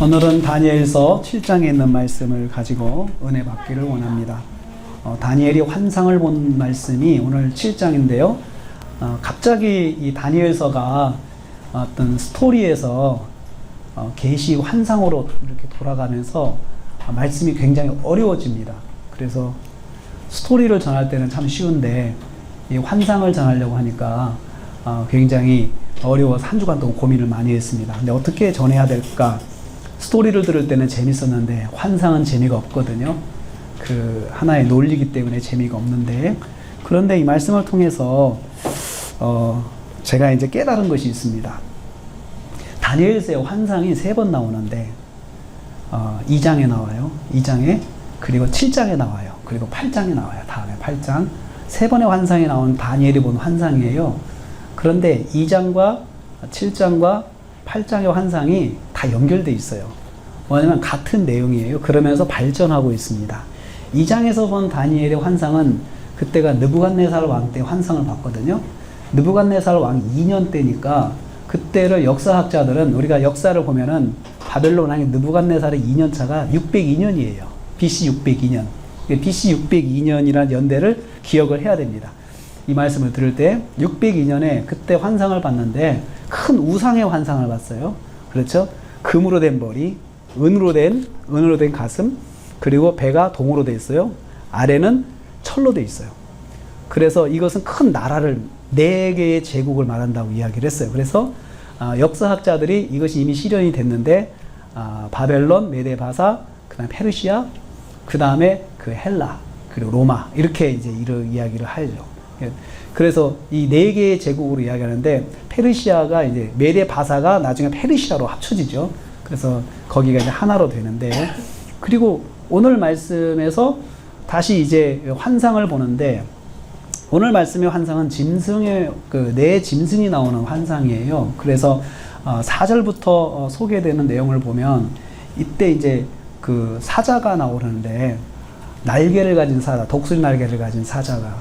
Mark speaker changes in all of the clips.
Speaker 1: 오늘은 다니엘서 7장에 있는 말씀을 가지고 은혜 받기를 원합니다. 다니엘이 환상을 본 말씀이 오늘 7장인데요. 갑자기 이 다니엘서가 어떤 스토리에서 계시 환상으로 이렇게 돌아가면서 말씀이 굉장히 어려워집니다. 그래서 스토리를 전할 때는 참 쉬운데 이 환상을 전하려고 하니까 굉장히 어려워서 한 주간 동안 고민을 많이 했습니다. 근데 어떻게 전해야 될까? 스토리를 들을 때는 재밌었는데 환상은 재미가 없거든요. 그 하나의 논리이기 때문에 재미가 없는데, 그런데 이 말씀을 통해서 제가 이제 깨달은 것이 있습니다. 다니엘서의 환상이 3번 나오는데 2장에 나와요. 2장에, 그리고 7장에 나와요. 그리고 8장에 나와요. 다음에 8장. 3번의 환상이 나온 다니엘이 본 환상이에요. 그런데 2장과 7장과 8장의 환상이 다 연결되어 있어요. 왜냐하면 같은 내용이에요. 그러면서 발전하고 있습니다. 2장에서 본 다니엘의 환상은 그때가 느부갓네살 왕 때 환상을 봤거든요. 느부갓네살 왕 2년 때니까 그때를 역사학자들은, 우리가 역사를 보면은 바벨론 왕의 느부갓네살의 2년 차가 602년이에요. BC 602년. BC 602년이라는 연대를 기억을 해야 됩니다. 이 말씀을 들을 때 602년에 그때 환상을 봤는데 큰 우상의 환상을 봤어요. 그렇죠? 금으로 된 머리, 은으로 된 가슴, 그리고 배가 동으로 돼 있어요. 아래는 철로 돼 있어요. 그래서 이것은 큰 나라를, 4개의 제국을 말한다고 이야기를 했어요. 그래서 역사학자들이 이것이 이미 실현이 됐는데 바벨론, 메데바사, 그 다음에 페르시아, 그 다음에 그 헬라, 그리고 로마, 이렇게 이제 이런 이야기를 하죠. 그래서 이 4개의 제국으로 이야기하는데 페르시아가 이제 메데바사가 나중에 페르시아로 합쳐지죠. 그래서 거기가 이제 하나로 되는데, 그리고 오늘 말씀에서 다시 이제 환상을 보는데, 오늘 말씀의 환상은 짐승의 네 짐승이 나오는 환상이에요. 그래서 4절부터 소개되는 내용을 보면 이때 이제 그 사자가 나오는데, 날개를 가진 사자, 독수리 날개를 가진 사자가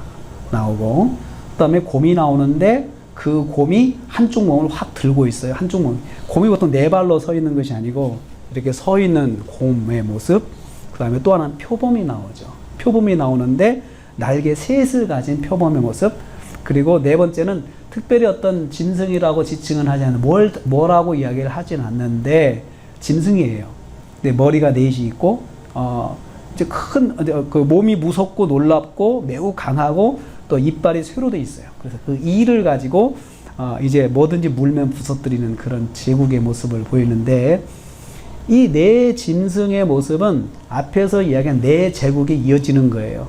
Speaker 1: 나오고, 그 다음에 곰이 나오는데 그 곰이 한쪽 몸을 확 들고 있어요. 한쪽 몸. 곰이 보통 4발로 서 있는 것이 아니고 이렇게 서 있는 곰의 모습. 그 다음에 또 하나는 표범이 나오죠. 표범이 나오는데 날개 셋을 가진 표범의 모습. 그리고 4번째는 특별히 어떤 짐승이라고 지칭은 하지 않는, 뭐라고 이야기를 하진 않는데 짐승이에요. 근데 머리가 4이 있고 이제 큰 그 몸이 무섭고 놀랍고 매우 강하고 또 이빨이 쇠로 돼 있어요. 그래서 그 이를 가지고 이제 뭐든지 물면 부서뜨리는 그런 제국의 모습을 보이는데, 이 4 짐승의 모습은 앞에서 이야기한 4 제국이 이어지는 거예요.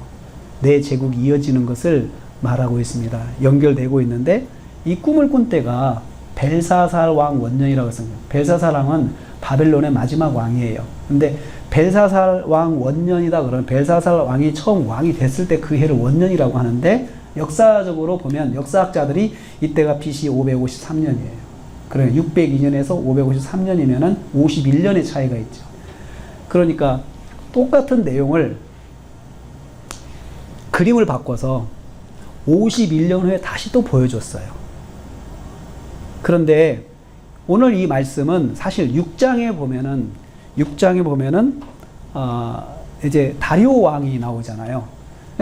Speaker 1: 4 제국이 이어지는 것을 말하고 있습니다. 연결되고 있는데, 이 꿈을 꾼 때가 벨사살 왕 원년이라고 했습니다. 벨사살 왕은 바벨론의 마지막 왕이에요. 근데 벨사살 왕 원년이다 그러면 벨사살 왕이 처음 왕이 됐을 때 그 해를 원년이라고 하는데, 역사적으로 보면 역사학자들이 이때가 BC 553년이에요. 그래 602년에서 553년이면은 51년의 차이가 있죠. 그러니까 똑같은 내용을 그림을 바꿔서 51년 후에 다시 또 보여줬어요. 그런데 오늘 이 말씀은 사실 6장에 보면은 이제 다리오 왕이 나오잖아요.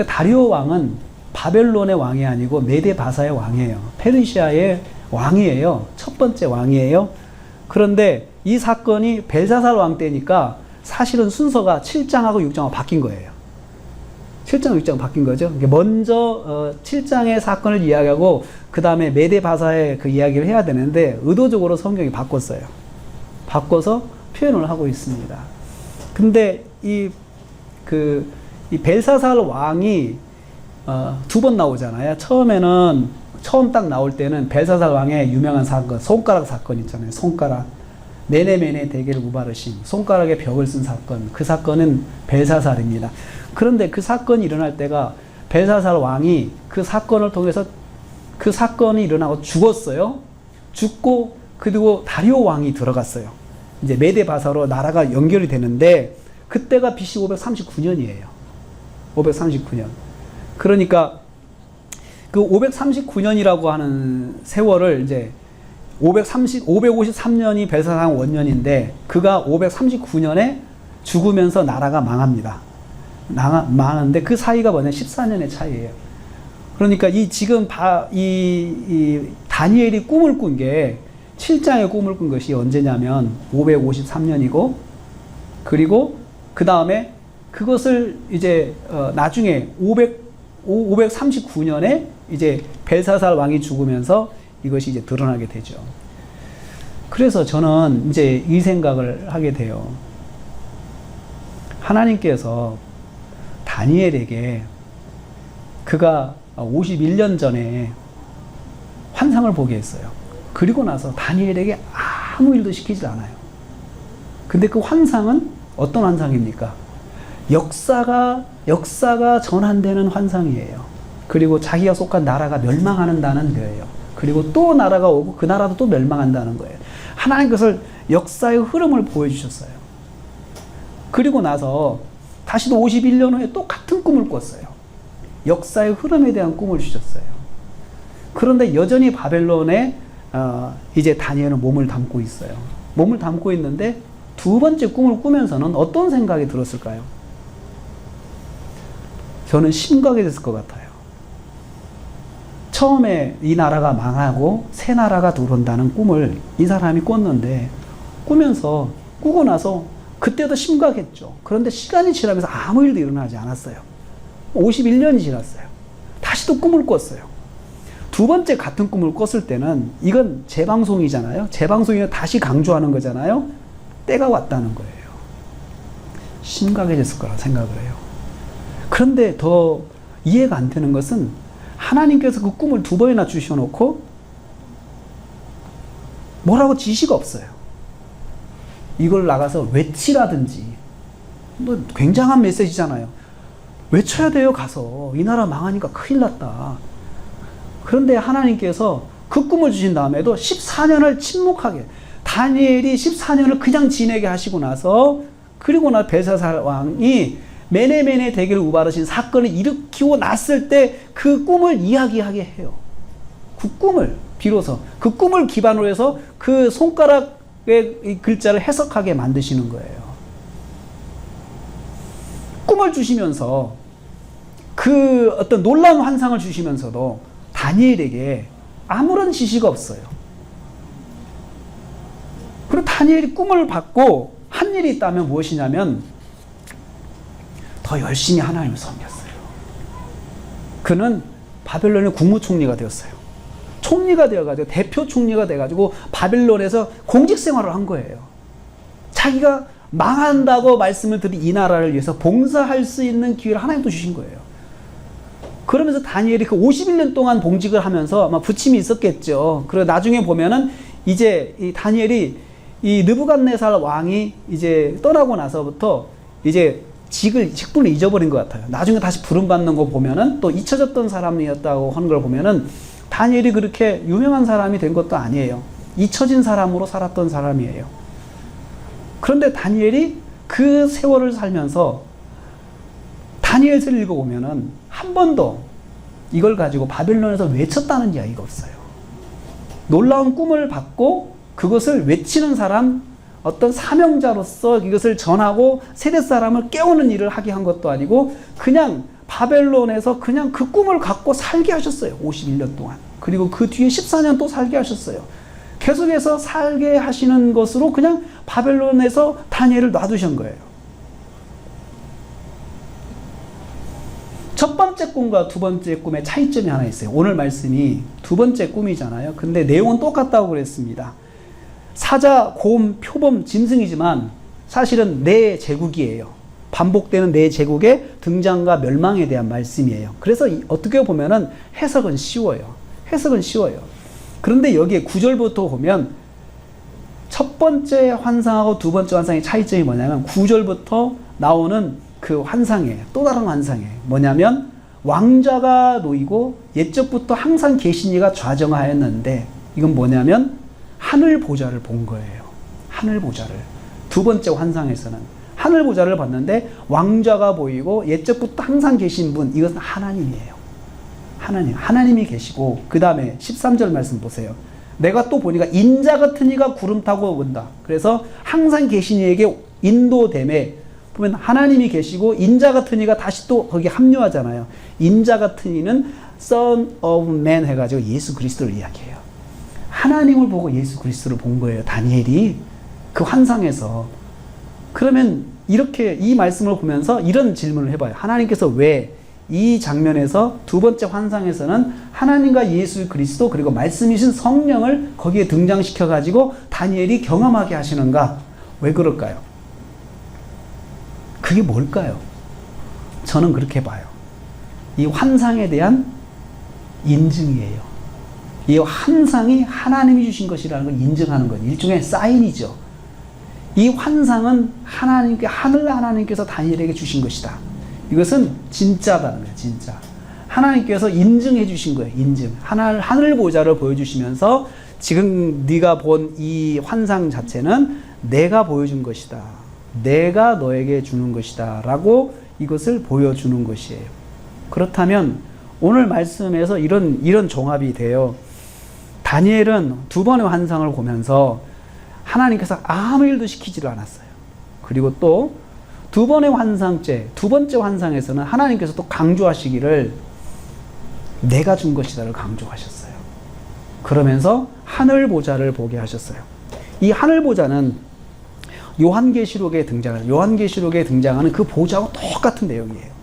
Speaker 1: 다리오 왕은 바벨론의 왕이 아니고 메데바사의 왕이에요. 페르시아의 왕이에요. 첫 번째 왕이에요. 그런데 이 사건이 벨사살 왕 때니까 사실은 순서가 7장하고 6장하고 바뀐 거예요. 7장, 6장 바뀐 거죠. 먼저 7장의 사건을 이야기하고 그 다음에 메데바사의 그 이야기를 해야 되는데 의도적으로 성경이 바꿨어요. 바꿔서 표현을 하고 있습니다. 근데 이 벨사살 왕이 2번 나오잖아요. 처음 딱 나올 때는 벨사살 왕의 유명한 사건, 손가락 사건 있잖아요. 손가락. 네네메네 대게를 우바르심. 손가락에 벽을 쓴 사건. 그 사건은 벨사살입니다. 그런데 그 사건이 일어날 때가 벨사살 왕이 그 사건을 통해서 그 사건이 일어나고 죽었어요. 죽고, 그리고 다리오 왕이 들어갔어요. 이제 메데바사로 나라가 연결이 되는데, 그때가 BC 539년이에요. 539년. 그러니까 그 539년이라고 하는 세월을 이제 553년이 벨사살 원년인데 그가 539년에 죽으면서 나라가 망합니다. 망하는데 그 사이가 뭐냐? 14년의 차이예요. 그러니까 이 다니엘이 꿈을 꾼 게 7장의 꿈을 꾼 것이 언제냐면 553년이고, 그리고 그 다음에 그것을 이제 나중에 539년에 이제 벨사살 왕이 죽으면서 이것이 이제 드러나게 되죠. 그래서 저는 이제 이 생각을 하게 돼요. 하나님께서 다니엘에게 그가 51년 전에 환상을 보게 했어요. 그리고 나서 다니엘에게 아무 일도 시키질 않아요. 근데 그 환상은 어떤 환상입니까? 역사가 전환되는 환상이에요. 그리고 자기가 속한 나라가 멸망한다는 거예요. 그리고 또 나라가 오고 그 나라도 또 멸망한다는 거예요. 하나님 그것을 역사의 흐름을 보여주셨어요. 그리고 나서 다시 또 51년 후에 또 같은 꿈을 꿨어요. 역사의 흐름에 대한 꿈을 주셨어요. 그런데 여전히 바벨론에 이제 다니엘은 몸을 담고 있어요. 몸을 담고 있는데 두 번째 꿈을 꾸면서는 어떤 생각이 들었을까요? 저는 심각해졌을 것 같아요. 처음에 이 나라가 망하고 새 나라가 들어온다는 꿈을 이 사람이 꿨는데 꾸고 나서 그때도 심각했죠. 그런데 시간이 지나면서 아무 일도 일어나지 않았어요. 51년이 지났어요. 다시 또 꿈을 꿨어요. 두 번째 같은 꿈을 꿨을 때는 이건 재방송이잖아요. 재방송이면 다시 강조하는 거잖아요. 때가 왔다는 거예요. 심각해졌을 거라 생각을 해요. 그런데 더 이해가 안 되는 것은 하나님께서 그 꿈을 두 번이나 주셔놓고 뭐라고 지시가 없어요. 이걸 나가서 외치라든지, 뭐 굉장한 메시지잖아요. 외쳐야 돼요. 가서 이 나라 망하니까 큰일 났다. 그런데 하나님께서 그 꿈을 주신 다음에도 14년을 침묵하게, 다니엘이 14년을 그냥 지내게 하시고 나서, 그리고 나 벨사살 왕이 메네메네 대계를 우바르신 사건을 일으키고 났을 때 그 꿈을 이야기하게 해요. 그 꿈을 비로소 그 꿈을 기반으로 해서 그 손가락의 글자를 해석하게 만드시는 거예요. 꿈을 주시면서 그 어떤 놀라운 환상을 주시면서도 다니엘에게 아무런 지시가 없어요. 그리고 다니엘이 꿈을 받고 한 일이 있다면 무엇이냐면 더 열심히 하나님을 섬겼어요. 그는 바벨론의 국무총리가 되었어요. 총리가 되어가지고 대표 총리가 돼가지고 바벨론에서 공직 생활을 한 거예요. 자기가 망한다고 말씀을 드린 이 나라를 위해서 봉사할 수 있는 기회를 하나님도 주신 거예요. 그러면서 다니엘이 그 51년 동안 봉직을 하면서 아마 부침이 있었겠죠. 그리고 나중에 보면은 이제 이 다니엘이 이 느부갓네살 왕이 이제 떠나고 나서부터 이제 직분을 잊어버린 것 같아요. 나중에 다시 부름받는 거 보면은 또 잊혀졌던 사람이었다고 하는 걸 보면은 다니엘이 그렇게 유명한 사람이 된 것도 아니에요. 잊혀진 사람으로 살았던 사람이에요. 그런데 다니엘이 그 세월을 살면서 다니엘서를 읽어보면은 한 번도 이걸 가지고 바벨론에서 외쳤다는 이야기가 없어요. 놀라운 꿈을 받고 그것을 외치는 사람, 어떤 사명자로서 이것을 전하고 세대 사람을 깨우는 일을 하게 한 것도 아니고 그냥 바벨론에서 그냥 그 꿈을 갖고 살게 하셨어요. 51년 동안. 그리고 그 뒤에 14년 또 살게 하셨어요. 계속해서 살게 하시는 것으로 그냥 바벨론에서 다니엘을 놔두신 거예요. 첫 번째 꿈과 두 번째 꿈의 차이점이 하나 있어요. 오늘 말씀이 두 번째 꿈이잖아요. 근데 내용은 똑같다고 그랬습니다. 사자, 곰, 표범, 짐승이지만 사실은 네 제국이에요. 반복되는 네 제국의 등장과 멸망에 대한 말씀이에요. 그래서 어떻게 보면은 해석은 쉬워요. 해석은 쉬워요. 그런데 여기에 9절부터 보면 첫 번째 환상하고 두 번째 환상의 차이점이 뭐냐면 9절부터 나오는 그 환상에 또 다른 환상에 뭐냐면 왕자가 놓이고 옛적부터 항상 계신 이가 좌정하였는데 이건 뭐냐면 하늘 보좌를 본 거예요. 하늘 보좌를. 두 번째 환상에서는 하늘 보좌를 봤는데 왕자가 보이고 옛적부터 항상 계신 분, 이것은 하나님이에요. 하나님이 계시고 그 다음에 13절 말씀 보세요. 내가 또 보니까 인자 같은 이가 구름 타고 온다. 그래서 항상 계신 이에게 인도됨에 보면 하나님이 계시고 인자 같은 이가 다시 또 거기 합류하잖아요. 인자 같은 이는 Son of Man 해가지고 예수 그리스도를 이야기해요. 하나님을 보고 예수 그리스도를 본 거예요. 다니엘이 그 환상에서. 그러면 이렇게 이 말씀을 보면서 이런 질문을 해봐요. 하나님께서 왜 이 장면에서 두 번째 환상에서는 하나님과 예수 그리스도 그리고 말씀이신 성령을 거기에 등장시켜 가지고 다니엘이 경험하게 하시는가? 왜 그럴까요? 그게 뭘까요? 저는 그렇게 봐요. 이 환상에 대한 인증이에요. 이 환상이 하나님이 주신 것이라는 걸 인증하는 것, 일종의 사인이죠. 이 환상은 하늘 하나님께서 다니엘에게 주신 것이다. 이것은 진짜다는 거예요. 진짜. 하나님께서 인증해 주신 거예요. 인증. 하늘 보좌를 보여주시면서 지금 네가 본 이 환상 자체는 내가 보여준 것이다. 내가 너에게 주는 것이다. 라고 이것을 보여주는 것이에요. 그렇다면 오늘 말씀에서 이런 종합이 돼요. 다니엘은 두 번의 환상을 보면서 하나님께서 아무 일도 시키지를 않았어요. 그리고 또 두 번의 두 번째 환상에서는 하나님께서 또 강조하시기를 내가 준 것이다를 강조하셨어요. 그러면서 하늘 보좌를 보게 하셨어요. 이 하늘 보좌는 요한계시록에 등장하는 그 보좌와 똑같은 내용이에요.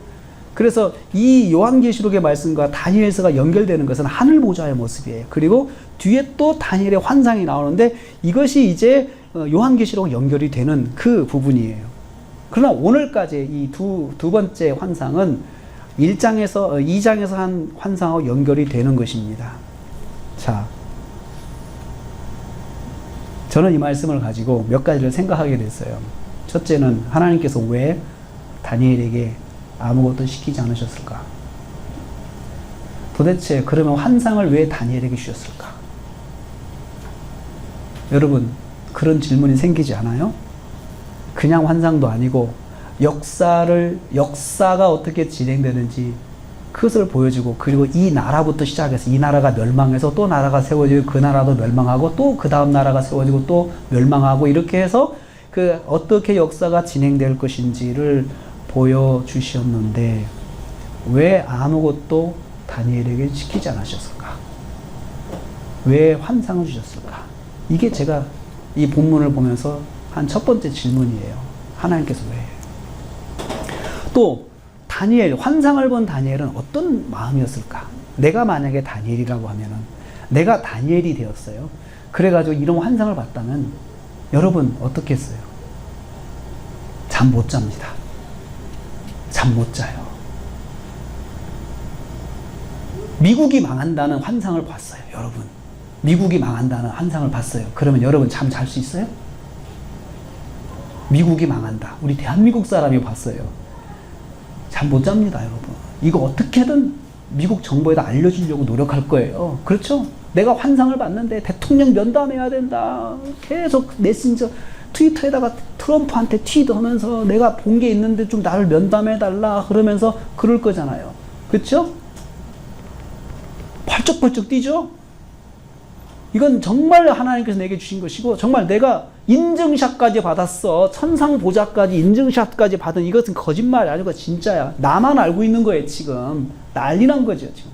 Speaker 1: 그래서 이 요한계시록의 말씀과 다니엘서가 연결되는 것은 하늘 보좌의 모습이에요. 그리고 뒤에 또 다니엘의 환상이 나오는데 이것이 이제 요한계시록과 연결이 되는 그 부분이에요. 그러나 오늘까지 이 두 번째 환상은 2장에서 한 환상하고 연결이 되는 것입니다. 자, 저는 이 말씀을 가지고 몇 가지를 생각하게 됐어요. 첫째는 하나님께서 왜 다니엘에게 아무것도 시키지 않으셨을까? 도대체 그러면 환상을 왜 다니엘에게 주셨을까? 여러분, 그런 질문이 생기지 않아요? 그냥 환상도 아니고 역사가 어떻게 진행되는지 그것을 보여주고, 그리고 이 나라부터 시작해서 이 나라가 멸망해서 또 나라가 세워지고 그 나라도 멸망하고 또 그 다음 나라가 세워지고 또 멸망하고 이렇게 해서 그 어떻게 역사가 진행될 것인지를 보여주셨는데 왜 아무것도 다니엘에게 시키지 않으셨을까? 왜 환상을 주셨을까? 이게 제가 이 본문을 보면서 한 첫 번째 질문이에요. 하나님께서 왜? 또 환상을 본 다니엘은 어떤 마음이었을까? 내가 만약에 다니엘이라고 하면은, 내가 다니엘이 되었어요. 그래가지고 이런 환상을 봤다면 여러분 어떻게 했어요? 잠 못 잡니다. 잠 못 자요. 미국이 망한다는 환상을 봤어요. 여러분, 미국이 망한다는 환상을 봤어요. 그러면 여러분 잠 잘 수 있어요? 미국이 망한다. 우리 대한민국 사람이 봤어요. 잠 못 잡니다, 여러분. 이거 어떻게든 미국 정부에다 알려주려고 노력할 거예요. 그렇죠? 내가 환상을 봤는데 대통령 면담해야 된다. 계속 메신저, 트위터에다가 트럼프한테 트윗하면서 내가 본 게 있는데 좀 나를 면담해달라 그러면서 그럴 거잖아요. 그렇죠? 벌쩍벌쩍 뛰죠? 이건 정말 하나님께서 내게 주신 것이고, 정말 내가 인증샷까지 받았어. 천상 보좌까지 인증샷까지 받은 이것은 거짓말이 아니고 진짜야. 나만 알고 있는 거예요, 지금. 난리 난 거죠, 지금.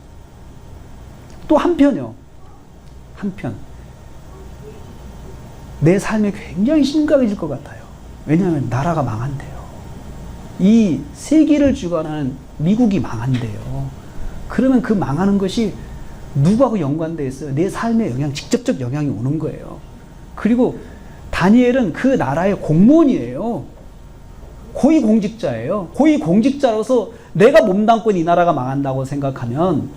Speaker 1: 또 한편요. 내 삶이 굉장히 심각해질 것 같아요. 왜냐하면 나라가 망한대요. 이 세계를 주관하는 미국이 망한대요. 그러면 그 망하는 것이 누구하고 연관되어 있어요? 내 삶에 직접적 영향이 오는 거예요. 그리고 다니엘은 그 나라의 공무원이에요. 고위공직자예요. 고위공직자로서 내가 몸담고 이 나라가 망한다고 생각하면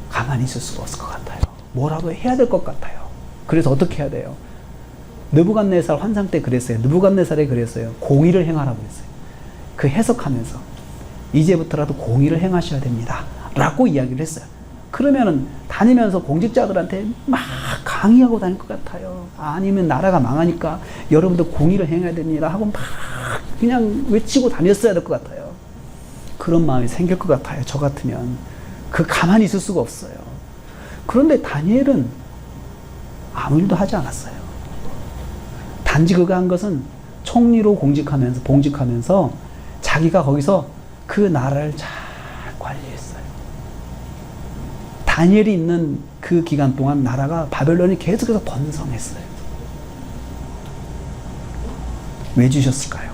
Speaker 1: 가만히 있을 수가 없을 것 같아요. 뭐라도 해야 될 것 같아요. 그래서 어떻게 해야 돼요? 느부갓네살 환상 때 그랬어요. 느부갓네살이 그랬어요. 공의를 행하라고 했어요. 그 해석하면서 이제부터라도 공의를 행하셔야 됩니다. 라고 이야기를 했어요. 그러면은 다니면서 공직자들한테 막 강의하고 다닐 것 같아요. 아니면 나라가 망하니까 여러분들 공의를 행해야 됩니다 하고 막 그냥 외치고 다녔어야 될 것 같아요. 그런 마음이 생길 것 같아요. 저 같으면. 가만히 있을 수가 없어요. 그런데 다니엘은 아무 일도 하지 않았어요. 단지 그가 한 것은 총리로 봉직하면서 자기가 거기서 그 나라를 잘 관리했어요. 다니엘이 있는 그 기간 동안 나라가 바벨론이 계속해서 번성했어요. 왜 주셨을까요?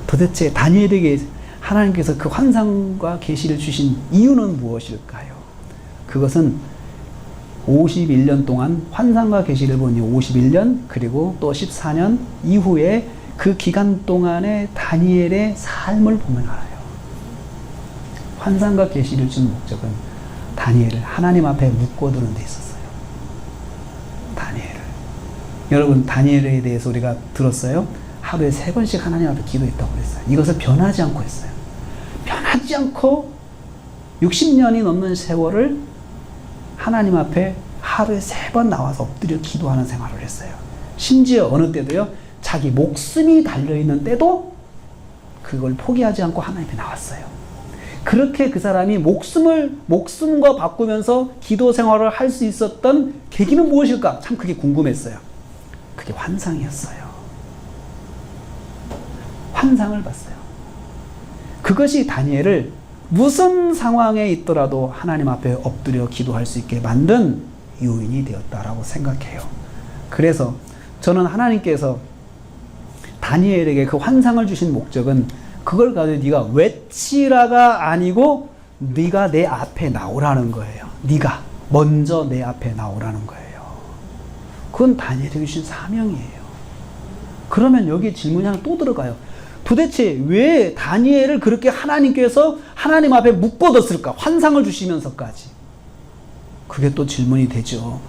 Speaker 1: 도대체 다니엘에게 하나님께서 그 환상과 계시를 주신 이유는 무엇일까요? 그것은 51년 동안 환상과 계시를 본 이 51년 그리고 또 14년 이후에 그 기간 동안의 다니엘의 삶을 보면 알아요. 환상과 계시를 준 목적은 다니엘을 하나님 앞에 묶어두는 데 있었어요. 다니엘을. 여러분, 다니엘에 대해서 우리가 들었어요? 하루에 3번씩 하나님 앞에 기도했다고 그랬어요. 이것을 변하지 않고 했어요. 변하지 않고 60년이 넘는 세월을 하나님 앞에 하루에 3번 나와서 엎드려 기도하는 생활을 했어요. 심지어 어느 때도요, 자기 목숨이 달려있는 때도 그걸 포기하지 않고 하나님 앞에 나왔어요. 그렇게 그 사람이 목숨과 바꾸면서 기도 생활을 할 수 있었던 계기는 무엇일까? 참 그게 궁금했어요. 그게 환상이었어요. 환상을 봤어요. 그것이 다니엘을 무슨 상황에 있더라도 하나님 앞에 엎드려 기도할 수 있게 만든 요인이 되었다라고 생각해요. 그래서 저는 하나님께서 다니엘에게 그 환상을 주신 목적은 그걸 가지고 네가 외치라가 아니고 네가 내 앞에 나오라는 거예요. 네가 먼저 내 앞에 나오라는 거예요. 그건 다니엘에게 주신 사명이에요. 그러면 여기 질문이 하나 또 들어가요. 도대체 왜 다니엘을 그렇게 하나님께서 하나님 앞에 묶어뒀을까? 환상을 주시면서까지. 그게 또 질문이 되죠.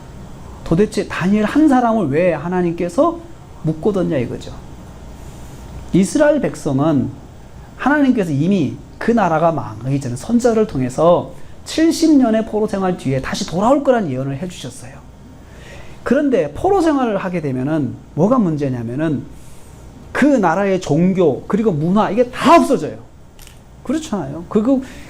Speaker 1: 도대체 다니엘 한 사람을 왜 하나님께서 묶어뒀냐 이거죠. 이스라엘 백성은 하나님께서 이미 그 나라가 망하기 전에 선자를 통해서 70년의 포로 생활 뒤에 다시 돌아올 거란 예언을 해주셨어요. 그런데 포로 생활을 하게 되면은 뭐가 문제냐면은 그 나라의 종교 그리고 문화 이게 다 없어져요. 그렇잖아요.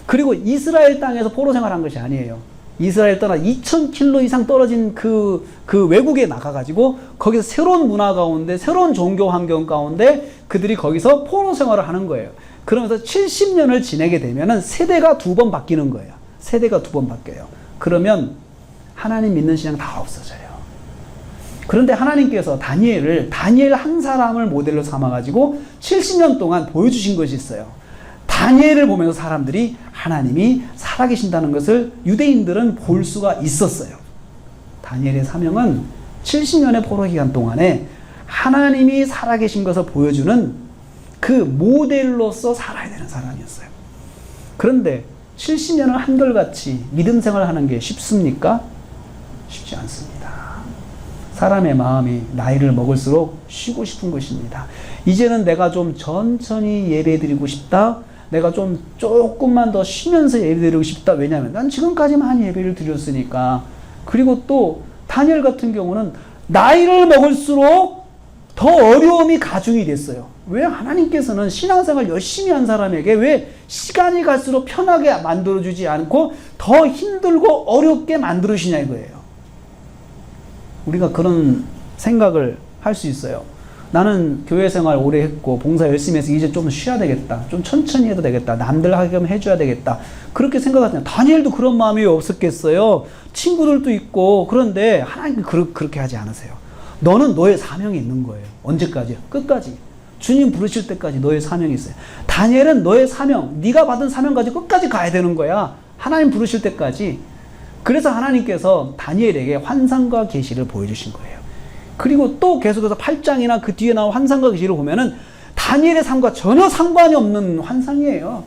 Speaker 1: 그리고 이스라엘 땅에서 포로 생활한 것이 아니에요. 이스라엘 떠나 2000km 이상 떨어진 그 외국에 나가가지고 거기서 새로운 문화 가운데 새로운 종교 환경 가운데 그들이 거기서 포로 생활을 하는 거예요. 그러면서 70년을 지내게 되면은 세대가 2번 바뀌는 거예요. 세대가 2번 바뀌어요. 그러면 하나님 믿는 신앙 다 없어져요. 그런데 하나님께서 다니엘 한 사람을 모델로 삼아가지고 70년 동안 보여주신 것이 있어요. 다니엘을 보면서 사람들이 하나님이 살아계신다는 것을 유대인들은 볼 수가 있었어요. 다니엘의 사명은 70년의 포로 기간 동안에 하나님이 살아계신 것을 보여주는 그 모델로서 살아야 되는 사람이었어요. 그런데 70년을 한결같이 믿음 생활하는 게 쉽습니까? 쉽지 않습니다. 사람의 마음이 나이를 먹을수록 쉬고 싶은 것입니다. 이제는 내가 좀 천천히 예배드리고 싶다. 내가 좀 조금만 더 쉬면서 예배드리고 싶다. 왜냐하면 난 지금까지 많이 예배를 드렸으니까. 그리고 또 다니엘 같은 경우는 나이를 먹을수록 더 어려움이 가중이 됐어요. 왜 하나님께서는 신앙생활 열심히 한 사람에게 왜 시간이 갈수록 편하게 만들어주지 않고 더 힘들고 어렵게 만들으시냐 이거예요. 우리가 그런 생각을 할 수 있어요. 나는 교회 생활 오래 했고 봉사 열심히 해서 이제 좀 쉬어야 되겠다. 좀 천천히 해도 되겠다. 남들 하게끔 해줘야 되겠다. 그렇게 생각하잖아요. 다니엘도 그런 마음이 없었겠어요. 친구들도 있고. 그런데 하나님은 그렇게 하지 않으세요. 너는 너의 사명이 있는 거예요. 언제까지요? 끝까지. 주님 부르실 때까지 너의 사명이 있어요. 다니엘은 너의 사명, 네가 받은 사명 가지고 끝까지 가야 되는 거야. 하나님 부르실 때까지. 그래서 하나님께서 다니엘에게 환상과 계시를 보여주신 거예요. 그리고 또 계속해서 8장이나 그 뒤에 나온 환상과 계시를 보면은 다니엘의 삶과 전혀 상관이 없는 환상이에요.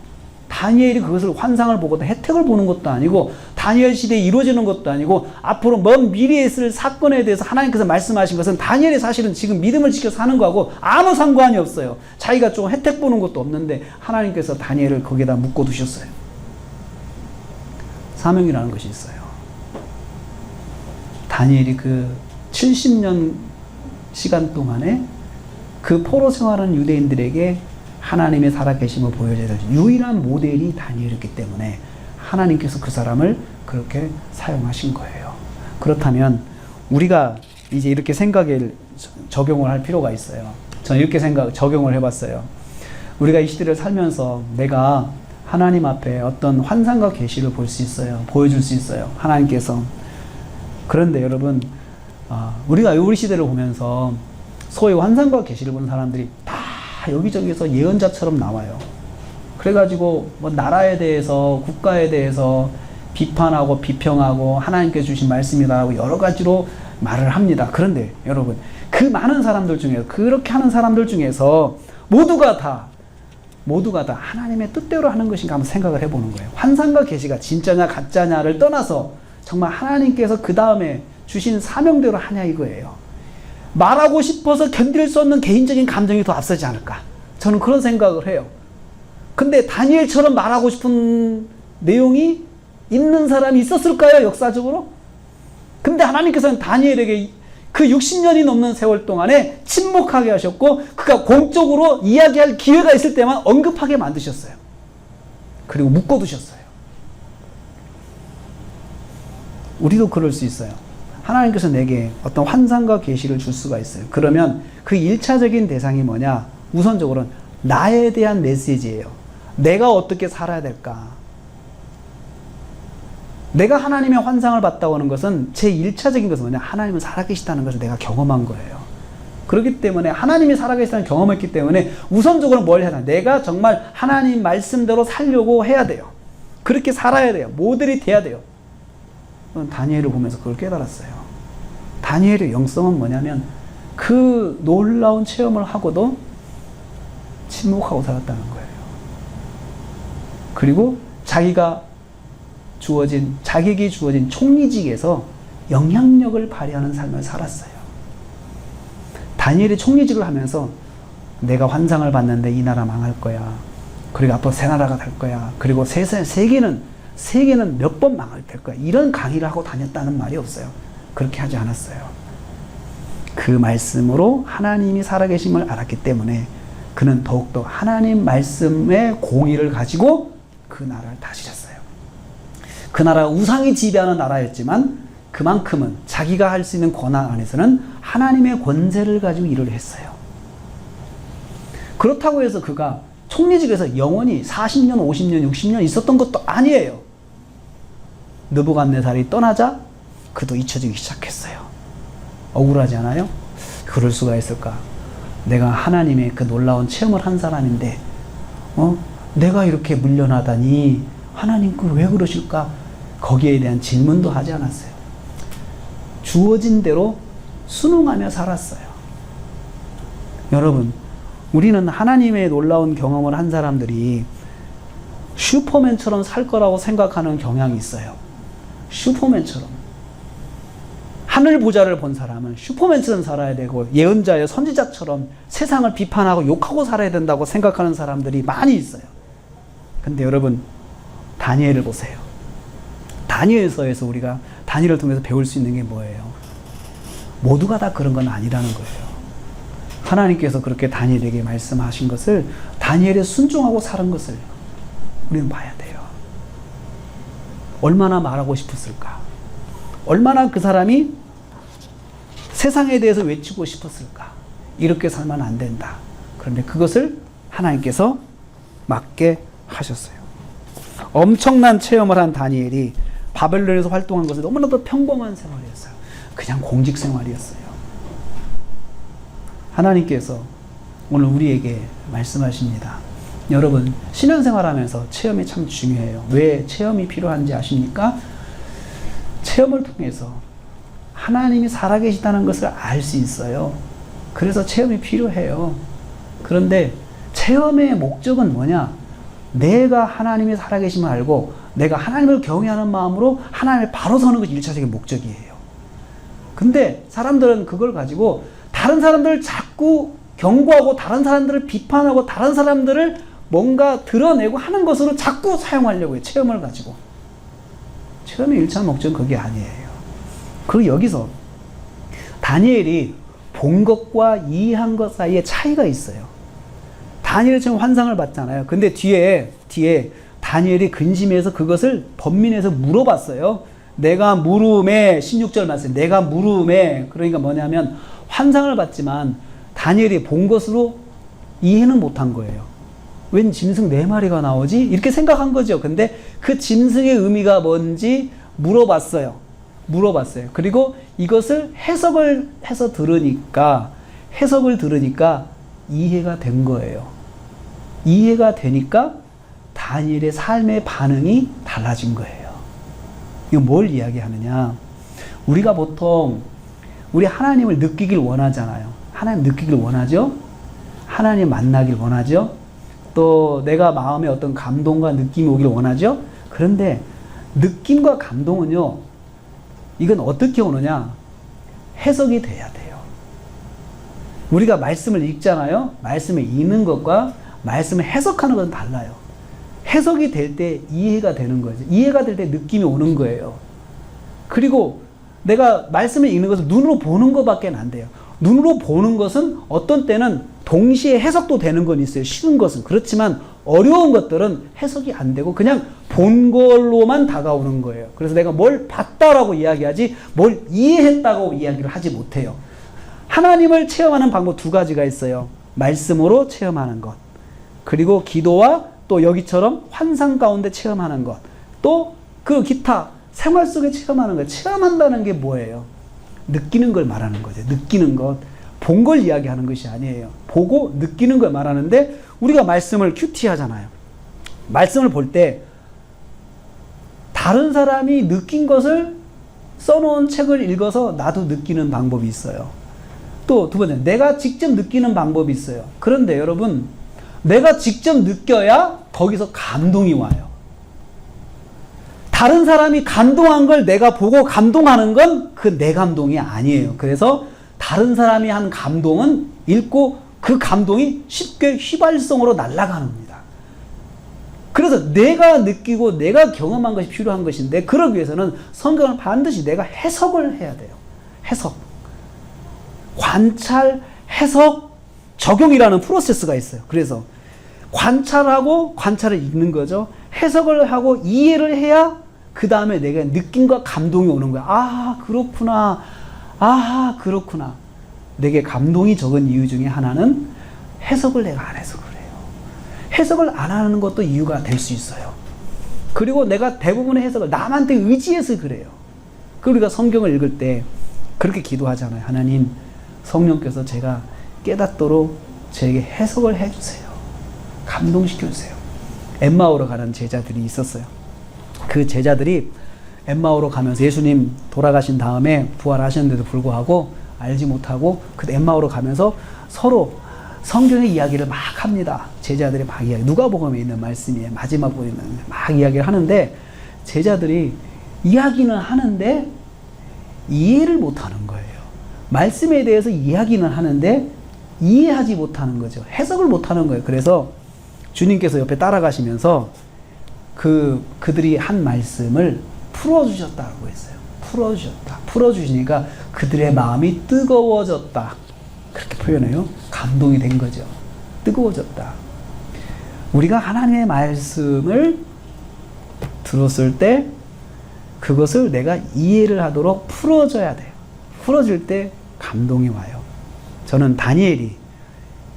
Speaker 1: 다니엘이 그것을 환상을 보고 혜택을 보는 것도 아니고 다니엘 시대에 이루어지는 것도 아니고 앞으로 먼 미래에 있을 사건에 대해서 하나님께서 말씀하신 것은 다니엘이 사실은 지금 믿음을 지켜 사는 거하고 아무 상관이 없어요. 자기가 좀 혜택 보는 것도 없는데 하나님께서 다니엘을 거기에다 묶어두셨어요. 사명이라는 것이 있어요. 다니엘이 그 70년 시간 동안에 그 포로 생활하는 유대인들에게 하나님의 살아계심을 보여줘야 될 유일한 모델이 다니엘이었기 때문에 하나님께서 그 사람을 그렇게 사용하신 거예요. 그렇다면 우리가 이제 이렇게 생각을 적용을 할 필요가 있어요. 저는 이렇게 적용을 해봤어요. 우리가 이 시대를 살면서 내가 하나님 앞에 어떤 환상과 계시를 볼 수 있어요. 보여줄 수 있어요. 하나님께서. 그런데 여러분, 우리가 우리 시대를 보면서 소위 환상과 계시를 보는 사람들이 다 여기저기서 예언자처럼 나와요. 그래가지고 뭐 나라에 대해서, 국가에 대해서 비판하고 비평하고 하나님께 주신 말씀이다라고 여러 가지로 말을 합니다. 그런데 여러분, 그 많은 사람들 중에서, 그렇게 하는 사람들 중에서 모두가 다 하나님의 뜻대로 하는 것인가 한번 생각을 해보는 거예요. 환상과 계시가 진짜냐 가짜냐를 떠나서 정말 하나님께서 그 다음에 주신 사명대로 하냐 이거예요. 말하고 싶어서 견딜 수 없는 개인적인 감정이 더 앞서지 않을까, 저는 그런 생각을 해요. 근데 다니엘처럼 말하고 싶은 내용이 있는 사람이 있었을까요, 역사적으로? 근데 하나님께서는 다니엘에게 그 60년이 넘는 세월 동안에 침묵하게 하셨고, 그가 공적으로 이야기할 기회가 있을 때만 언급하게 만드셨어요. 그리고 묶어두셨어요. 우리도 그럴 수 있어요. 하나님께서 내게 어떤 환상과 계시를 줄 수가 있어요. 그러면 그 1차적인 대상이 뭐냐? 우선적으로는 나에 대한 메시지예요. 내가 어떻게 살아야 될까? 내가 하나님의 환상을 봤다고 하는 것은 제 1차적인 것은 뭐냐? 하나님은 살아계시다는 것을 내가 경험한 거예요. 그렇기 때문에 하나님이 살아계시다는 경험했기 때문에 우선적으로 뭘 해야 되나? 내가 정말 하나님 말씀대로 살려고 해야 돼요. 그렇게 살아야 돼요. 모델이 돼야 돼요. 다니엘을 보면서 그걸 깨달았어요. 다니엘의 영성은 뭐냐면 그 놀라운 체험을 하고도 침묵하고 살았다는 거예요. 그리고 자기에게 주어진 총리직에서 영향력을 발휘하는 삶을 살았어요. 다니엘이 총리직을 하면서 내가 환상을 봤는데 이 나라 망할 거야. 그리고 앞으로 새 나라가 될 거야. 그리고 세계는 몇 번 망할 될 거야. 이런 강의를 하고 다녔다는 말이 없어요. 그렇게 하지 않았어요. 그 말씀으로 하나님이 살아계심을 알았기 때문에 그는 더욱더 하나님 말씀의 공의를 가지고 그 나라를 다스렸어요. 그 나라가 우상이 지배하는 나라였지만 그만큼은 자기가 할 수 있는 권한 안에서는 하나님의 권세를 가지고 일을 했어요. 그렇다고 해서 그가 총리직에서 영원히 40년, 50년, 60년 있었던 것도 아니에요. 느부갓네살이 떠나자 그도 잊혀지기 시작했어요. 억울하지 않아요? 그럴 수가 있을까? 내가 하나님의 그 놀라운 체험을 한 사람인데 내가 이렇게 물려나다니 하나님 왜 그러실까? 거기에 대한 질문도 하지 않았어요. 주어진 대로 순응하며 살았어요. 여러분, 우리는 하나님의 놀라운 경험을 한 사람들이 슈퍼맨처럼 살 거라고 생각하는 경향이 있어요. 슈퍼맨처럼. 하늘 보좌를 본 사람은 슈퍼맨처럼 살아야 되고 예언자의 선지자처럼 세상을 비판하고 욕하고 살아야 된다고 생각하는 사람들이 많이 있어요. 근데 여러분, 다니엘을 보세요. 다니엘서에서 우리가 다니엘을 통해서 배울 수 있는 게 뭐예요? 모두가 다 그런 건 아니라는 거예요. 하나님께서 그렇게 다니엘에게 말씀하신 것을, 다니엘에 순종하고 사는 것을 우리는 봐야 돼요. 얼마나 말하고 싶었을까? 얼마나 그 사람이 세상에 대해서 외치고 싶었을까? 이렇게 살면 안 된다. 그런데 그것을 하나님께서 맡게 하셨어요. 엄청난 체험을 한 다니엘이 바벨론에서 활동한 것은 너무나도 평범한 생활이었어요. 그냥 공직 생활이었어요. 하나님께서 오늘 우리에게 말씀하십니다. 여러분, 신앙생활하면서 체험이 참 중요해요. 왜 체험이 필요한지 아십니까? 체험을 통해서 하나님이 살아계시다는 것을 알 수 있어요. 그래서 체험이 필요해요. 그런데 체험의 목적은 뭐냐? 내가 하나님이 살아계심을 알고 내가 하나님을 경외하는 마음으로 하나님을 바로 서는 것이 1차적인 목적이에요. 근데 사람들은 그걸 가지고 다른 사람들을 자꾸 경고하고 다른 사람들을 비판하고 다른 사람들을 뭔가 드러내고 하는 것으로 자꾸 사용하려고 해요. 체험을 가지고. 체험의 1차 목적은 그게 아니에요. 그리고 여기서 다니엘이 본 것과 이해한 것 사이에 차이가 있어요. 다니엘이 지금 환상을 봤잖아요. 근데 뒤에 다니엘이 근심해서 그것을 번민해서 물어봤어요. 내가 물음에 16절 말씀 내가 물음에 그러니까 뭐냐면 환상을 봤지만 다니엘이 본 것으로 이해는 못한 거예요. 웬 짐승 4마리가 나오지? 이렇게 생각한 거죠. 근데 그 짐승의 의미가 뭔지 물어봤어요. 그리고 이것을 해석을 해서 해석을 들으니까 이해가 된 거예요. 이해가 되니까 다니엘의 삶의 반응이 달라진 거예요. 이거 뭘 이야기하느냐? 우리가 보통 우리 하나님을 느끼길 원하잖아요. 하나님 느끼길 원하죠? 하나님 만나길 원하죠? 또 내가 마음에 어떤 감동과 느낌이 오길 원하죠? 그런데 느낌과 감동은요, 이건 어떻게 오느냐? 해석이 돼야 돼요. 우리가 말씀을 읽잖아요? 말씀을 읽는 것과 말씀을 해석하는 건 달라요. 해석이 될 때 이해가 되는 거죠. 이해가 될 때 느낌이 오는 거예요. 그리고 내가 말씀을 읽는 것은 눈으로 보는 것밖에 안 돼요. 눈으로 보는 것은 어떤 때는 동시에 해석도 되는 건 있어요. 쉬운 것은. 그렇지만 어려운 것들은 해석이 안 되고 그냥 본 걸로만 다가오는 거예요. 그래서 내가 뭘 봤다라고 이야기하지 뭘 이해했다고 이야기를 하지 못해요. 하나님을 체험하는 방법 2가지가 있어요. 말씀으로 체험하는 것. 그리고 기도와 또 여기처럼 환상 가운데 체험하는 것. 또 그 기타 생활 속에 체험하는 것. 체험한다는 게 뭐예요? 느끼는 걸 말하는 거죠. 느끼는 것. 본 걸 이야기하는 것이 아니에요. 보고 느끼는 걸 말하는데 우리가 말씀을 큐티하잖아요. 말씀을 볼 때 다른 사람이 느낀 것을 써놓은 책을 읽어서 나도 느끼는 방법이 있어요. 또 2번째, 내가 직접 느끼는 방법이 있어요. 그런데 여러분, 내가 직접 느껴야 거기서 감동이 와요. 다른 사람이 감동한 걸 내가 보고 감동하는 건 그 내 감동이 아니에요. 그래서 다른 사람이 한 감동은 읽고 그 감동이 쉽게 휘발성으로 날아가는 겁니다. 그래서 내가 느끼고 내가 경험한 것이 필요한 것인데 그러기 위해서는 성경을 반드시 내가 해석을 해야 돼요. 해석. 관찰, 해석, 적용이라는 프로세스가 있어요. 그래서 관찰하고 관찰을 읽는 거죠. 해석을 하고 이해를 해야 그 다음에 내가 느낌과 감동이 오는 거야. 아, 그렇구나. 아, 그렇구나. 내게 감동이 적은 이유 중에 하나는 해석을 내가 안 해서 그래요. 해석을 안 하는 것도 이유가 될 수 있어요. 그리고 내가 대부분의 해석을 남한테 의지해서 그래요. 우리가 성경을 읽을 때 그렇게 기도하잖아요. 하나님, 성령께서 제가 깨닫도록 저에게 해석을 해주세요. 감동시켜주세요. 엠마오로 가는 제자들이 있었어요. 그 제자들이 엠마오로 가면서 예수님 돌아가신 다음에 부활하셨는데도 불구하고 알지 못하고 그 엠마오로 가면서 서로 성경의 이야기를 막 합니다. 제자들이 막 이야기, 누가복음에 있는 말씀이에요. 마지막 부분에 있는 막 이야기를 하는데 제자들이 이야기는 하는데 이해를 못하는 거예요. 말씀에 대해서 이야기는 하는데 이해하지 못하는 거죠. 해석을 못하는 거예요. 그래서 주님께서 옆에 따라가시면서 그들이 한 말씀을 풀어주셨다고 했어요. 풀어주셨다. 풀어주시니까 그들의 마음이 뜨거워졌다. 그렇게 표현해요. 감동이 된 거죠. 뜨거워졌다. 우리가 하나님의 말씀을 들었을 때 그것을 내가 이해를 하도록 풀어줘야 돼요. 풀어줄 때 감동이 와요. 저는 다니엘이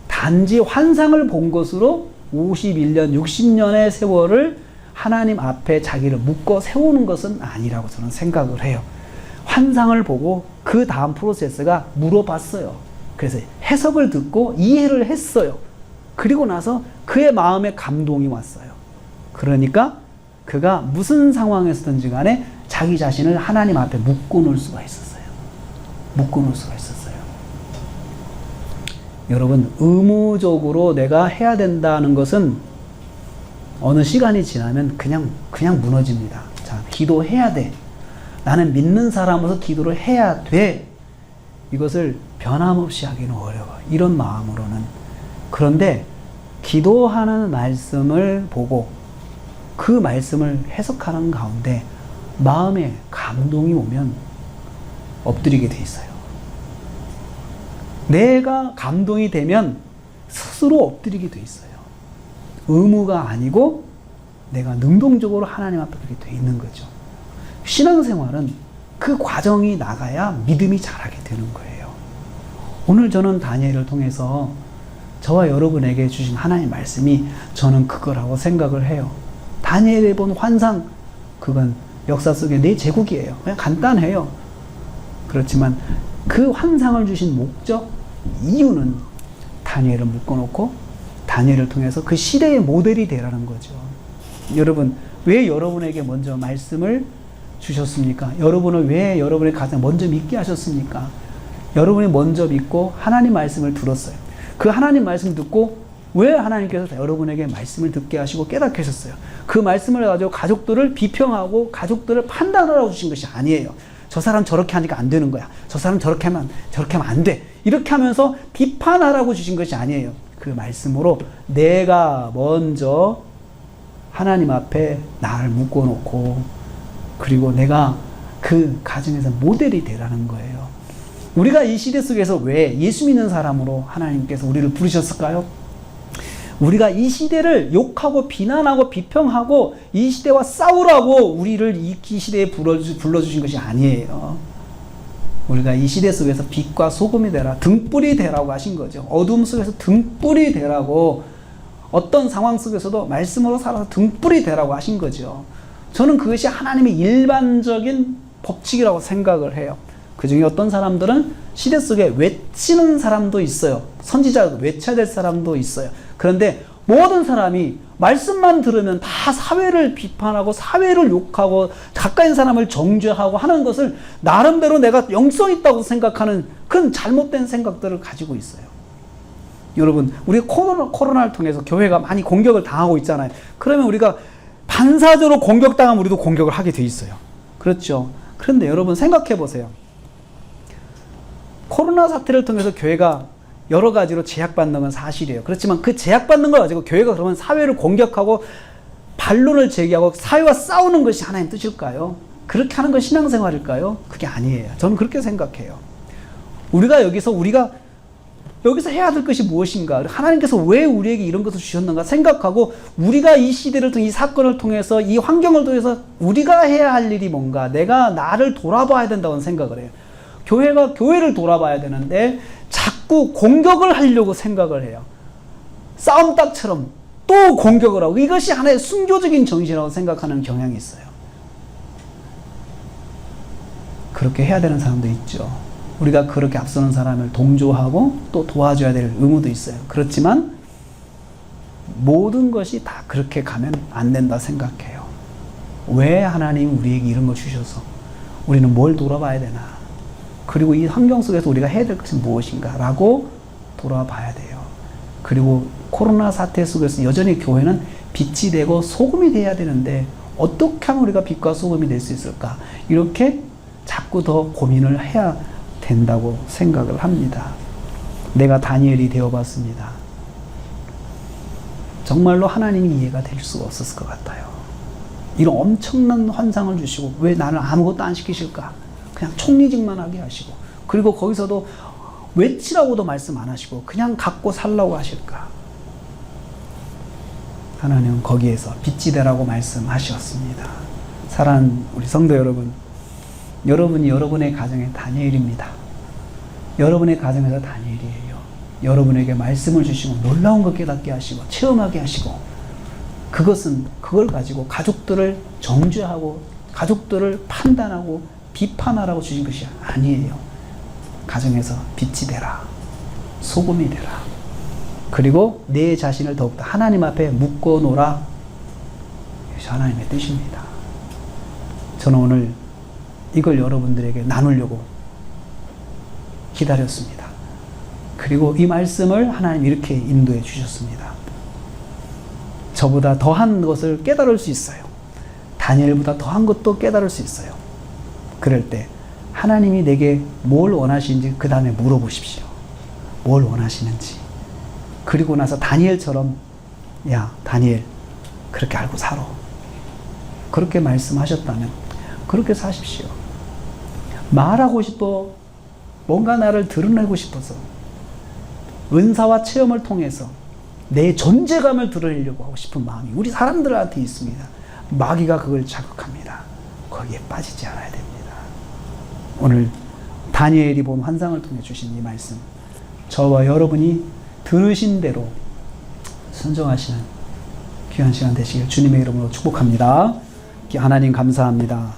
Speaker 1: 단지 환상을 본 것으로 51년, 60년의 세월을 하나님 앞에 자기를 묶어 세우는 것은 아니라고 저는 생각을 해요. 환상을 보고 그 다음 프로세스가 물어봤어요. 그래서 해석을 듣고 이해를 했어요. 그리고 나서 그의 마음에 감동이 왔어요. 그러니까 그가 무슨 상황에서든지 간에 자기 자신을 하나님 앞에 묶어 놓을 수가 있었어요. 묶어 놓을 수가 있었어요. 여러분, 의무적으로 내가 해야 된다는 것은 어느 시간이 지나면 그냥 무너집니다. 자, 기도해야 돼. 나는 믿는 사람으로서 기도를 해야 돼. 이것을 변함없이 하기는 어려워. 이런 마음으로는. 그런데 기도하는 말씀을 보고 그 말씀을 해석하는 가운데 마음에 감동이 오면 엎드리게 돼 있어요. 내가 감동이 되면 스스로 엎드리게 돼 있어요. 의무가 아니고 내가 능동적으로 하나님 앞에 그렇게 돼 있는 거죠. 신앙생활은 그 과정이 나가야 믿음이 자라게 되는 거예요. 오늘 저는 다니엘을 통해서 저와 여러분에게 주신 하나님의 말씀이 저는 그거라고 생각을 해요. 다니엘이 본 환상, 그건 역사 속의 내 제국이에요. 그냥 간단해요. 그렇지만 그 환상을 주신 목적, 이유는 다니엘을 묶어놓고 다니엘을 통해서 그 시대의 모델이 되라는 거죠. 여러분, 왜 여러분에게 먼저 말씀을 주셨습니까? 여러분을 왜 여러분의 가장 먼저 믿게 하셨습니까? 여러분이 먼저 믿고 하나님 말씀을 들었어요. 그 하나님 말씀 듣고 왜 하나님께서 여러분에게 말씀을 듣게 하시고 깨닫게 하셨어요? 그 말씀을 가지고 가족들을 비평하고 가족들을 판단하라고 주신 것이 아니에요. 저 사람 저렇게 하니까 안 되는 거야. 저 사람 저렇게 하면 안 돼. 이렇게 하면서 비판하라고 주신 것이 아니에요. 그 말씀으로 내가 먼저 하나님 앞에 나를 묶어놓고 그리고 내가 그 가정에서 모델이 되라는 거예요. 우리가 이 시대 속에서 왜 예수 믿는 사람으로 하나님께서 우리를 부르셨을까요? 우리가 이 시대를 욕하고 비난하고 비평하고 이 시대와 싸우라고 우리를 이 시대에 불러주신 것이 아니에요. 우리가 이 시대 속에서 빛과 소금이 되라, 등불이 되라고 하신 거죠. 어둠 속에서 등불이 되라고, 어떤 상황 속에서도 말씀으로 살아서 등불이 되라고 하신 거죠. 저는 그것이 하나님의 일반적인 법칙이라고 생각을 해요. 그 중에 어떤 사람들은 시대 속에 외치는 사람도 있어요. 선지자도 외쳐야 될 사람도 있어요. 그런데 모든 사람이 말씀만 들으면 다 사회를 비판하고 사회를 욕하고 가까이 있는 사람을 정죄하고 하는 것을 나름대로 내가 영성 있다고 생각하는 그런 잘못된 생각들을 가지고 있어요. 여러분, 우리 코로나를 통해서 교회가 많이 공격을 당하고 있잖아요. 그러면 우리가 반사적으로 공격당하면 우리도 공격을 하게 돼 있어요. 그렇죠? 그런데 여러분 생각해 보세요. 코로나 사태를 통해서 교회가 여러 가지로 제약받는 건 사실이에요. 그렇지만 그 제약받는 걸 가지고 교회가 그러면 사회를 공격하고 반론을 제기하고 사회와 싸우는 것이 하나님 뜻일까요? 그렇게 하는 건 신앙생활일까요? 그게 아니에요. 저는 그렇게 생각해요. 우리가 여기서 해야 될 것이 무엇인가? 하나님께서 왜 우리에게 이런 것을 주셨는가 생각하고 우리가 이 시대를 통해 이 사건을 통해서 이 환경을 통해서 우리가 해야 할 일이 뭔가, 내가 나를 돌아봐야 된다고 생각을 해요. 교회가 교회를 돌아봐야 되는데 자꾸 공격을 하려고 생각을 해요. 싸움닭처럼 또 공격을 하고, 이것이 하나의 순교적인 정신이라고 생각하는 경향이 있어요. 그렇게 해야 되는 사람도 있죠. 우리가 그렇게 앞서는 사람을 동조하고 또 도와줘야 될 의무도 있어요. 그렇지만 모든 것이 다 그렇게 가면 안 된다 생각해요. 왜 하나님 우리에게 이런 걸 주셔서 우리는 뭘 돌아봐야 되나? 그리고 이 환경 속에서 우리가 해야 될 것이 무엇인가? 라고 돌아봐야 돼요. 그리고 코로나 사태 속에서 여전히 교회는 빛이 되고 소금이 돼야 되는데 어떻게 하면 우리가 빛과 소금이 될 수 있을까? 이렇게 자꾸 더 고민을 해야 된다고 생각을 합니다. 내가 다니엘이 되어봤습니다. 정말로 하나님이 이해가 될 수가 없었을 것 같아요. 이런 엄청난 환상을 주시고 왜 나는 아무것도 안 시키실까? 그냥 총리직만 하게 하시고, 그리고 거기서도 외치라고도 말씀 안 하시고 그냥 갖고 살라고 하실까? 하나님은 거기에서 빛이 되라고 말씀하셨습니다. 사랑하는 우리 성도 여러분, 여러분이 여러분의 가정의 다니엘입니다. 여러분의 가정에서 다니엘이에요. 여러분에게 말씀을 주시고 놀라운 것 깨닫게 하시고 체험하게 하시고, 그걸 가지고 가족들을 정죄하고 가족들을 판단하고 비판하라고 주신 것이 아니에요. 가정에서 빛이 되라, 소금이 되라, 그리고 내 자신을 더욱더 하나님 앞에 묶어놓으라. 이것이 하나님의 뜻입니다. 저는 오늘 이걸 여러분들에게 나누려고 기다렸습니다. 그리고 이 말씀을 하나님 이렇게 인도해 주셨습니다. 저보다 더한 것을 깨달을 수 있어요. 다니엘보다 더한 것도 깨달을 수 있어요. 그럴 때 하나님이 내게 뭘 원하시는지 그 다음에 물어보십시오. 뭘 원하시는지. 그리고 나서 다니엘처럼, 야 다니엘 그렇게 알고 살아, 그렇게 말씀하셨다면 그렇게 사십시오. 말하고 싶어, 뭔가 나를 드러내고 싶어서 은사와 체험을 통해서 내 존재감을 드러내려고 하고 싶은 마음이 우리 사람들한테 있습니다. 마귀가 그걸 자극합니다. 거기에 빠지지 않아야 됩니다. 오늘 다니엘이 본 환상을 통해 주신 이 말씀, 저와 여러분이 들으신 대로 순종하시는 귀한 시간 되시길 주님의 이름으로 축복합니다. 하나님 감사합니다.